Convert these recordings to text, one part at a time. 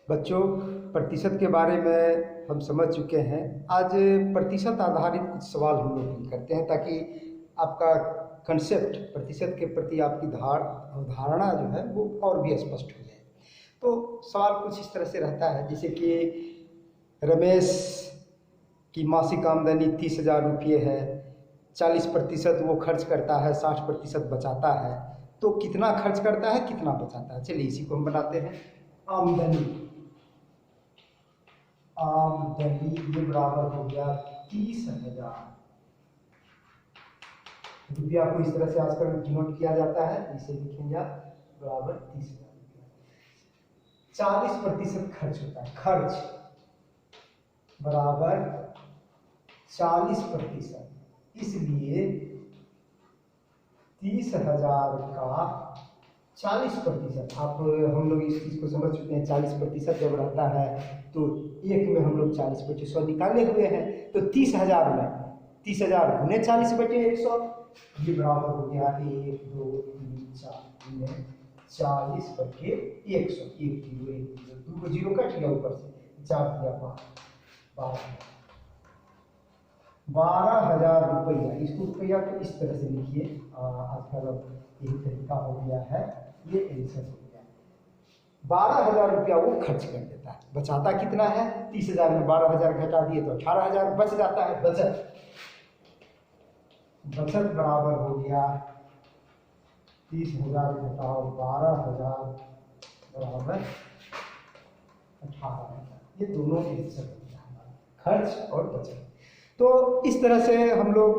बच्चों, प्रतिशत के बारे में हम समझ चुके हैं। आज प्रतिशत आधारित कुछ सवाल हम लोग करते हैं ताकि आपका कंसेप्ट प्रतिशत के प्रति आपकी अवधारणा जो है वो और भी स्पष्ट हो जाए। तो सवाल कुछ इस तरह से रहता है, जैसे कि रमेश की मासिक आमदनी 30,000 रुपये है, 40% वो खर्च करता है, 60% बचाता है, तो कितना खर्च करता है, कितना बचाता है। चलिए इसी को हम बनाते हैं। आमदनी ये बराबर हो गया 30,000 रुपया को इस तरह से आजकल डिनोट किया जाता है, इसे लिखेंगे आप बराबर 30,000 रुपया। 40% खर्च होता है, खर्च बराबर 40%, इसलिए 30,000 का 40%। आप हम लोग इस चीज़ को समझ चुके हैं। 40% जब रहता है तो एक में हम लोग 40/100 निकाले हुए हैं, तो 30,000 में 30,000 गुने 40/100, ये बराबर हो गया 1 2 3 4 में 40/100। 1 0 2 को 0 कट गया, ऊपर से 4 दिया 12,000 रुपया। इसको रुपया को इस तरह से लिखिए, आजकल यही तरीका हो गया है, ये आंसर हो गया। 12,000 रुपया वो खर्च कर देता है। बचाता कितना है? 30,000 में 12,000 घटा दिए तो 18,000 बच जाता है। बचत बराबर हो गया 30,000 घटाओ 12,000 बराबर 18,000। ये दोनों आंसर हो गया हमारा, खर्च और बचत। तो इस तरह से हम लोग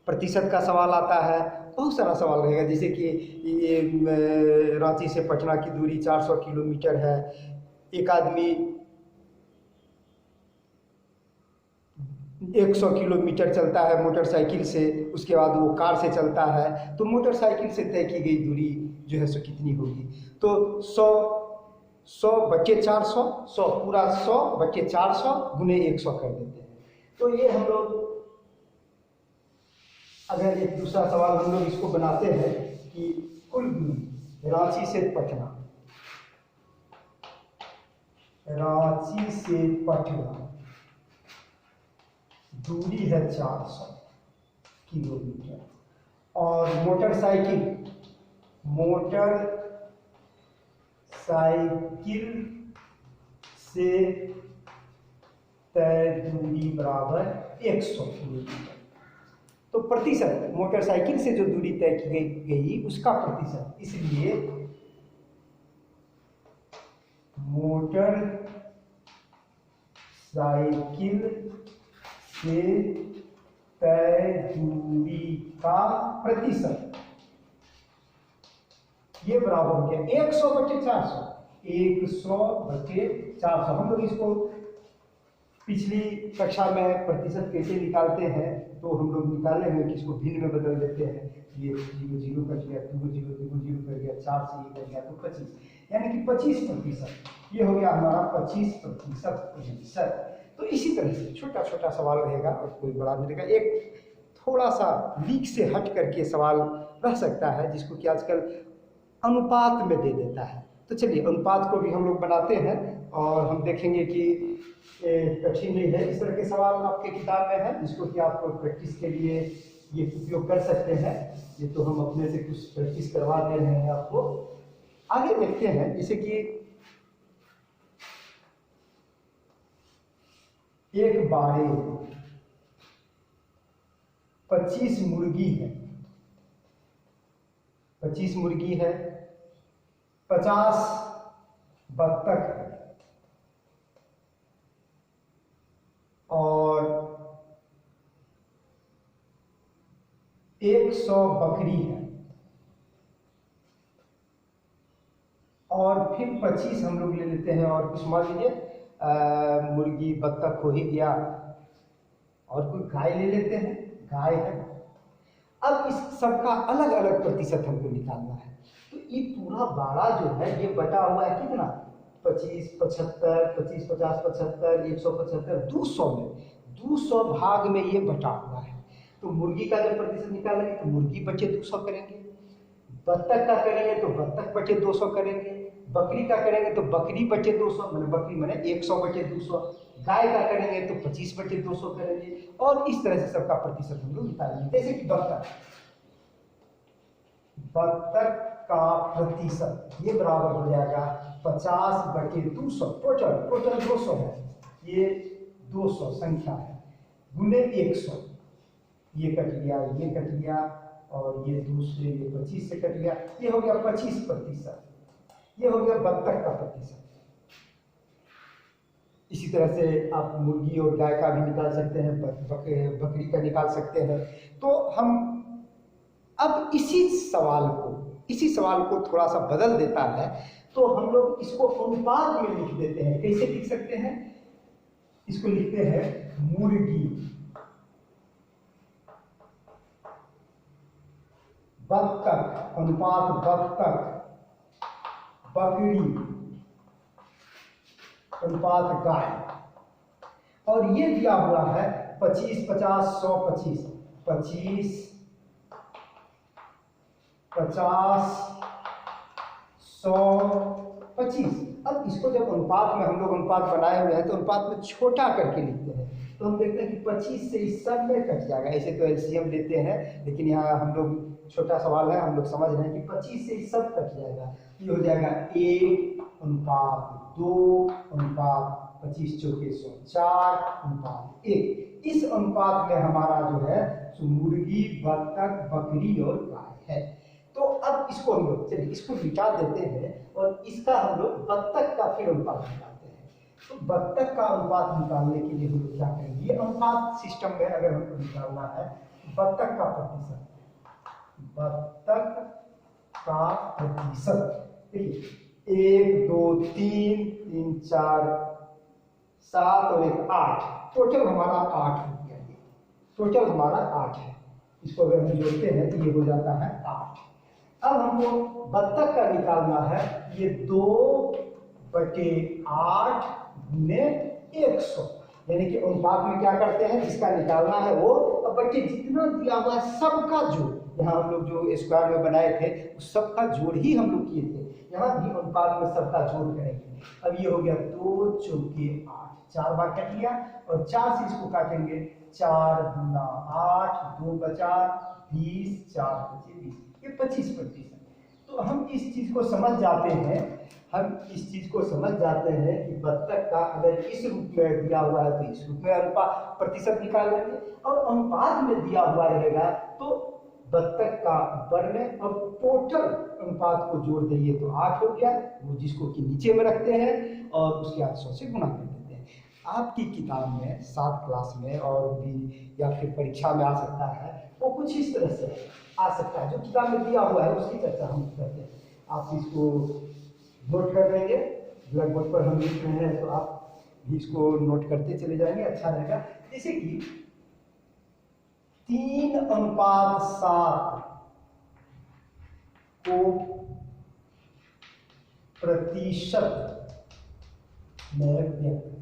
प्रतिशत का सवाल आता है, बहुत सारा सवाल रहेगा। जैसे कि ये रांची से पटना की दूरी 400 किलोमीटर है, एक आदमी 100 किलोमीटर चलता है मोटरसाइकिल से, उसके बाद वो कार से चलता है, तो मोटरसाइकिल से तय की गई दूरी जो है सो कितनी होगी? तो 100/400, 100 पूरा 100/400 गुने 100 कर देते हैं। तो ये हम लोग अगर एक दूसरा सवाल हम लोग इसको बनाते हैं कि कुल दूरी रांची से पटना दूरी है 400 किलोमीटर, और मोटरसाइकिल से तय दूरी बराबर 100 किलोमीटर। तो प्रतिशत मोटरसाइकिल से जो दूरी तय की गई उसका प्रतिशत, इसलिए मोटरसाइकिल से तय दूरी का प्रतिशत, ये बराबर हो गया 100/400। 100/400। हम लोग इसको पिछली कक्षा में प्रतिशत कैसे निकालते हैं तो हम लोग निकाले हैं कि इसको भिन्न में बदल देते हैं। ये 0 0 कट गया, 2 0 2 0 कट गया, 4 से ये कट गया तो 25, यानी कि 25%। ये हो गया हमारा 25%। तो इसी तरह से छोटा छोटा सवाल रहेगा और कोई बड़ा नहीं रहेगा। एक थोड़ा सा लीक से हट करके सवाल रह सकता है जिसको कि आजकल अनुपात में दे देता है। तो चलिए अनुपात को भी हम लोग बनाते हैं और हम देखेंगे कि कठिन नहीं है। इस तरह के सवाल आपके किताब में है जिसको कि आप प्रैक्टिस के लिए ये उपयोग कर सकते हैं। ये तो हम अपने से कुछ प्रैक्टिस करवा दे रहे हैं आपको। आगे देखते हैं, जैसे कि एक बाड़े 25 मुर्गी है, 25 मुर्गी है, 50 बत्तख है और 100 बकरी है, और फिर 25 हम लोग ले लेते हैं और कुछ मान लीजिए मुर्गी बत्तख हो ही गया, और कोई गाय ले लेते हैं, गाय है। अब इस सबका अलग अलग प्रतिशत हमको निकालना है। तो ये पूरा बाड़ा जो है ये बटा हुआ है कितना? 25 75 25 50 75 175 200 में 200 भाग में ये बटा हुआ है। तो मुर्गी का जब प्रतिशत निकालेंगे तो मुर्गी बचे 200 करेंगे, बत्तख का करेंगे तो बत्तख बचे 200 करेंगे, बकरी का करेंगे तो बकरी बटे 200, मैंने बकरी मैंने 100 बटे 200। गाय का करेंगे तो 25 बटे 200 करेंगे, और इस तरह से सबका प्रतिशत हम लोग निकालेंगे। जैसे कि बत्तख का प्रतिशत ये बराबर हो जाएगा 50 बटे 200। टोटल 200 है, ये 200 संख्या है, गुने 100। ये कट गया, ये कट गया, और ये दूसरे ये 25 से कट गया, ये हो गया 25%। ये हो गया बत्तख का प्रतिशत। इसी तरह से आप मुर्गी और गाय का भी निकाल सकते हैं, बकरी का निकाल सकते हैं। तो हम अब इसी सवाल को थोड़ा सा बदल देता है, तो हम लोग इसको अनुपात में लिख देते हैं। कैसे लिख सकते हैं? इसको लिखते हैं मुर्गी बत्तख अनुपात बत्तख, बकरी अनुपात गाय। और ये दिया हुआ है 25 50 100 25 25 50 100 25। अब इसको जब अनुपात में हम लोग अनुपात बनाए हुए हैं तो अनुपात में छोटा करके लिखते हैं, तो हम देखते हैं कि 25 से इस सब में कट जाएगा। ऐसे तो एलसीएम लेते हैं, लेकिन यहाँ हम लोग छोटा सवाल है, हम लोग समझ रहे हैं कि 25 से इस सब कट जाएगा। ये हो जाएगा 1:2:25 चौके 100 4:1। इस अनुपात में हमारा जो है सो मुर्गी बत्तख बकरी और गाय है। तो अब इसको हम लोग चलिए इसको मिटा देते हैं, और इसका हम लोग बत्तख का फिर अनुपात निकालते हैं। तो बत्तख का अनुपात निकालने के लिए हम लोग क्या करेंगे? अनुपात सिस्टम में अगर हमको निकालना है बत्तख का प्रतिशत, देखिए 1 2 3 3 4 7 और 1 8, टोटल हमारा 8 हो गया। ये टोटल हमारा 8 है। इसको अगर हम जोड़ते हैं तो ये हो जाता है 8। अब हमको बत्तख का निकालना है, ये 2/8 गुने 100, यानी कि अनुपात में क्या करते हैं, जिसका निकालना है वो बटे जितना दिया हुआ है सबका जोड़। यहाँ हम लोग जो स्क्वायर में बनाए थे उस सबका जोड़ ही हम लोग किए थे, यहाँ भी अनुपात में सबका जोड़ करेंगे। अब ये हो गया 2 चौके 8, 4 बार कट लिया, और 4 से इसको काटेंगे, 4 गुना 8 2 बचा 20 4 बचे 20, ये 25%। तो हम इस चीज को समझ जाते हैं कि बत्तख का अगर इस रूप में दिया हुआ है तो इस रूप में अनुपात प्रतिशत निकाल लेंगे, और अनुपात में दिया हुआ रहेगा तो बत्तख का ऊपर में, और टोटल अनुपात को जोड़ देंगे तो 8 हो गया, वो जिसको कि नीचे में रखते हैं और उसके 800 से गुणा कर देते हैं। आपकी किताब में 7 क्लास में और भी या फिर परीक्षा में आ सकता है, वो कुछ इस तरह से आ सकता है। जो किताब में दिया हुआ है उसकी चर्चा हम करते हैं। आप इसको नोट कर लेंगे, ब्लैक बोर्ड पर हम लिख रहे हैं तो आप भी इसको नोट करते चले जाएंगे, अच्छा रहेगा। जैसे कि 3:7 को प्रतिशत में व्यक्त,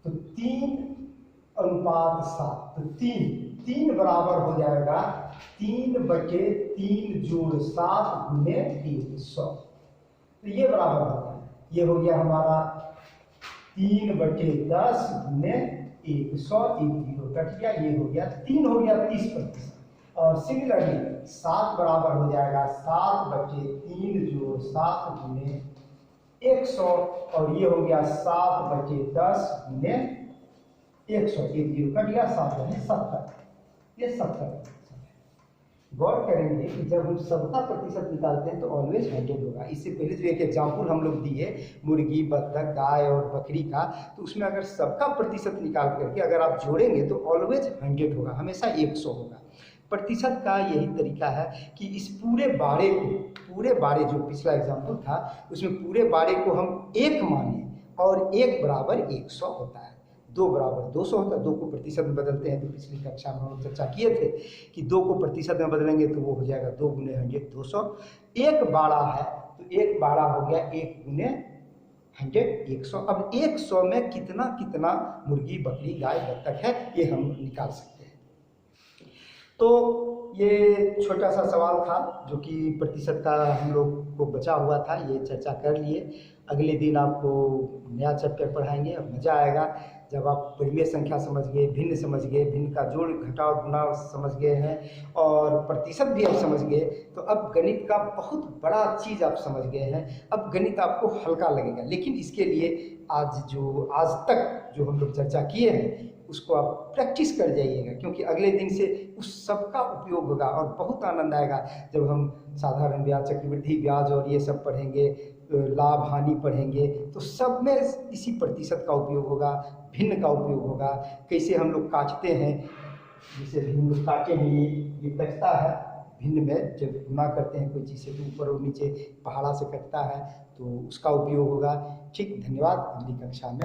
तो 3:7, तो 3 बराबर हो जाएगा 3/3 जोड़ 7 गुने 100, तो ये बराबर होगा, ये हो गया हमारा 3/10 गुने 100, 1 0 कट गया, ये हो गया 3 हो गया 30%। और सिमिलरली 7 बराबर हो जाएगा 7/3 जोड़ 7 गुने 100, और ये हो गया 7/10 गुने 100, 1 0 कट गया, 7 बने 70, ये 70%। गौर करेंगे कि जब हम सबका प्रतिशत निकालते हैं तो ऑलवेज 100 होगा। इससे पहले जो एक एग्जाम्पल हम लोग दिए मुर्गी बत्तख गाय और बकरी का, तो उसमें अगर सबका प्रतिशत निकाल करके अगर आप जोड़ेंगे तो ऑलवेज 100 होगा, हमेशा 100 होगा। प्रतिशत का यही तरीका है कि इस पूरे बारे जो पिछला एग्जाम्पल था उसमें पूरे बारे को हम 1 माने, और 1 बराबर 100 होता है, 2 बराबर 200 होता है। 2 को प्रतिशत में बदलते हैं, तो पिछली कक्षा में हम चर्चा किए थे कि 2 को प्रतिशत में बदलेंगे तो वो हो जाएगा 2 गुने 100 200। 1 बाड़ा है तो 1 बाड़ा हो गया 1 गुने 100 100। अब 100 में कितना मुर्गी बकरी गाय बत्तख है ये हम निकाल सकते हैं। तो ये छोटा सा सवाल था जो कि प्रतिशत का हम लोग को बचा हुआ था, ये चर्चा कर लिए। अगले दिन आपको नया चैप्टर पढ़ाएंगे, मज़ा आएगा जब आप परिमेय संख्या समझ गए, भिन्न का जोड़ घटाव गुणा समझ गए हैं और प्रतिशत भी आप समझ गए, तो अब गणित का बहुत बड़ा चीज़ आप समझ गए हैं। अब गणित आपको हल्का लगेगा, लेकिन इसके लिए आज तक जो हम लोग चर्चा किए हैं उसको आप प्रैक्टिस कर जाइएगा, क्योंकि अगले दिन से उस सब का उपयोग होगा और बहुत आनंद आएगा जब हम साधारण ब्याज, चक्रवृद्धि ब्याज और ये सब पढ़ेंगे, लाभ हानि पढ़ेंगे, तो सब में इसी प्रतिशत का उपयोग होगा, भिन्न का उपयोग होगा। कैसे हम लोग काटते हैं, जैसे हम लोग काटे हैं, ये कटता है भिन्न में, जब गुना करते हैं कोई चीज़ से तो ऊपर और नीचे पहाड़ा से कटता है, तो उसका उपयोग होगा। ठीक, धन्यवाद, अगली कक्षा में।